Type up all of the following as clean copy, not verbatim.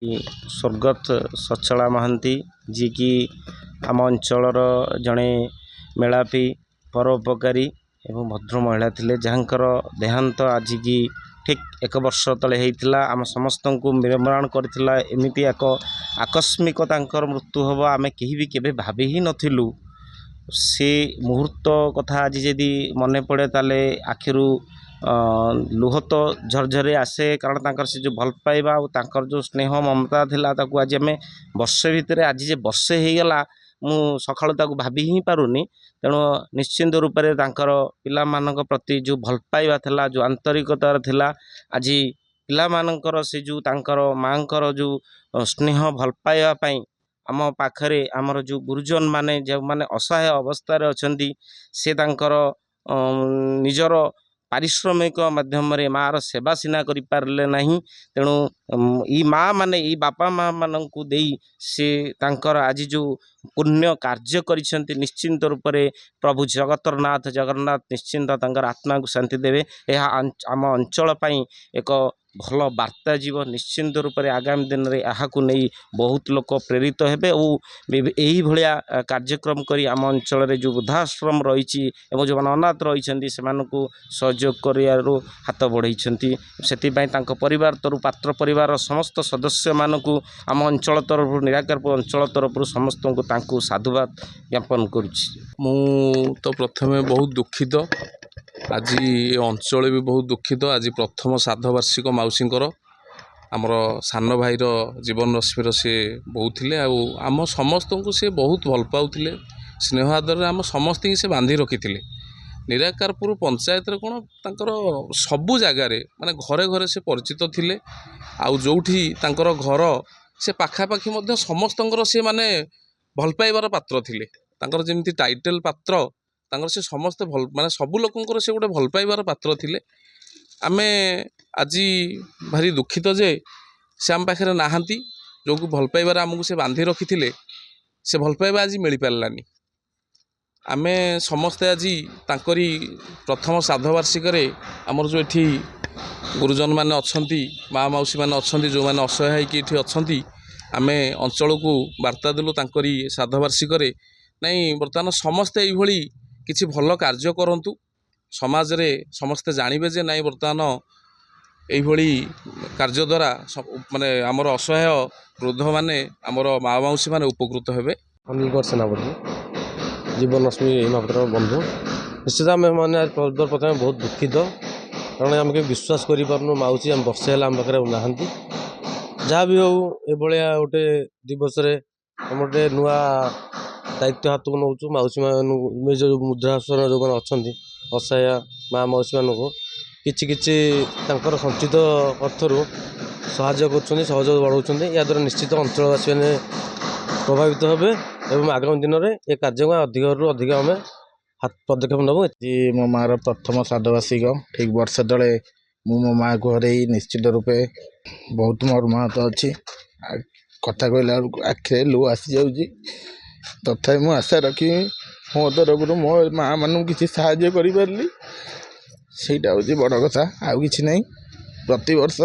स्वर्गत सचला महांती जी की आम अंचलर जड़े मेलापी परोपकारी एवं भद्र महिला थिले जहाँकर देहांत आज की ठीक एक वर्ष तले होता आम समस्त को निर्माण करथिला एमिति एक आकस्मिक तांकर मृत्यु हम आमे केही भी केबे भाबी ही नथिलु। से मुहूर्त कथा आज जदि मने पड़े ताले आखिरु लुह तो झरझरे आसे कारण तांकर से जो भल पाइबा और तांकर जो स्नेह ममता थिला ताकू आज आमे वर्षे भितर आज जे वर्षे हो गला मु सकाळु ताकू भाबी ही पारुनी। तेणु निश्चिंत रूप से तांकर पिला मानक प्रति जो भल पाइबा थिला जो आंतरिकता थिला आज पिला मानकर से जो तांकर मांकर जो स्नेह भल पाइबा पई आम पाखरे आमर जो गुरुजन माने जो माने असहाय अवस्था अच्छी से तांकर निजर पारिश्रमिक माध्यम मार सेवा सीना करि पारले नहीं। तेणु ई माँ माने ई बापा माँ मानकु देई से तांकर आज जो पुण्य कार्य करिसेंती निश्चिंत रूप से प्रभु जगतरनाथ जगन्नाथ निश्चिंत तांकर आत्मा को शांति देवे। यह आम अंचल पई एक भल वार्ता जीव निश्चिंत रूप से आगामी दिन में यहाँ नहीं बहुत लोक प्रेरित हेबे और यही भाया कार्यक्रम करी आम अंचल जो वृद्धाश्रम रही जो अनाथ रही से सहयोग कर हाथ बढ़ई से परिवार तरफ पात्र परिवार समस्त सदस्य मानक आम अंचल तरफ निराकारपुर अंचल तरफ समस्त को साधुवाद ज्ञापन करुँ। तो प्रथमे बहुत दुखित आज अंचल भी बहुत दुखित। आज प्रथम श्राद्धवार्षिक मौसींकर आमर सान भाईर जीवन रश्मिर सी बहुले आम समस्त को सी बहुत भल पाउले स्नेह आदर आम समस्त से बांधि रखी थे। निराकारपुर पंचायत कौन तांकर सबु जगार माने घरे घरे से परिचित थिले आउ जोठी तांकर घर से पाखापाखी मध्य समस्तंकर से माने भल पाइबार पात्र थिले तांकर जेमती टाइटल पात्र तांकर से समस्त भल माने सबु लोकंकर से गोटे भल पाइबार पात्र थिले। आमे आज भारी दुखित जे से आम पाखे नाहांती जो भल पाइबार आमको से बांधि रखी थे से भल पाइबा आज मिल पारानी। आमे समस्ते आज तांकरी प्रथम श्राद्धवार्षिक आमर जो एठी गुरुजन माने अच्छी माँ मौसी माने अच्छी जो मैंने असहाय कि अच्छी आमे अंचल को वार्ता देलु तांकरी श्राद्धवार्षिक नहीं बर्तमान समस्ते यही किसी भल कार्य करंतु समाज रे समस्ते जानवे जे नहीं बर्तमान यही कार्य द्वारा माने आमर असहाय वृद्ध माने आमर माँ मौसी माने उपकृत हेबे। अनिल सेनापति जीवन रश्मि महापात्र बंधु निश्चित आम मैंने प्रथम बहुत दुखित कारण आम के विश्वास करूँ मौसी आम वर्षे है आम पाखे नहांती जहाँ भी हो ये गोटे दिवस आम गोटे नुआ दायित्व हाथ को नौ मौसी मान जो वृद्धाश्रम जो मैंने अच्छा असहाय माँ मौसी मान कि संचित अर्थर साहय कर सहयोग बढ़ाऊँ या द्वारा निश्चित अंचलवासी मैंने प्रभावित हेबे एवं आगामी दिन में ये कार्य अधिक अधिक आम हाथ पदक्षेप नबू। जी मो मार प्रथम श्राद्धवार्षिक ठीक वर्ष तले मो माँ को हर निश्चित रूपे बहुत मर्माहत अच्छी कथा कहला आखिरे लुह आसी जाऊँगी तथा मुझे आशा रखी मो तरफ मो माँ मान किसी साहाय्य कर ସେଇଟା ହେଉଛି ବଡ଼ କଥା ଆଉ କିଛି ନାହିଁ। ପ୍ରତିବର୍ଷ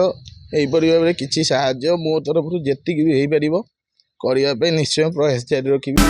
ଏହିପରି ଭାବରେ କିଛି ସାହାଯ୍ୟ ମୋ ତରଫରୁ ଯେତିକି ବି ହେଇପାରିବ କରିବା ପାଇଁ ନିଶ୍ଚୟ ପ୍ରୟାସ ଜାରି ରଖିବି।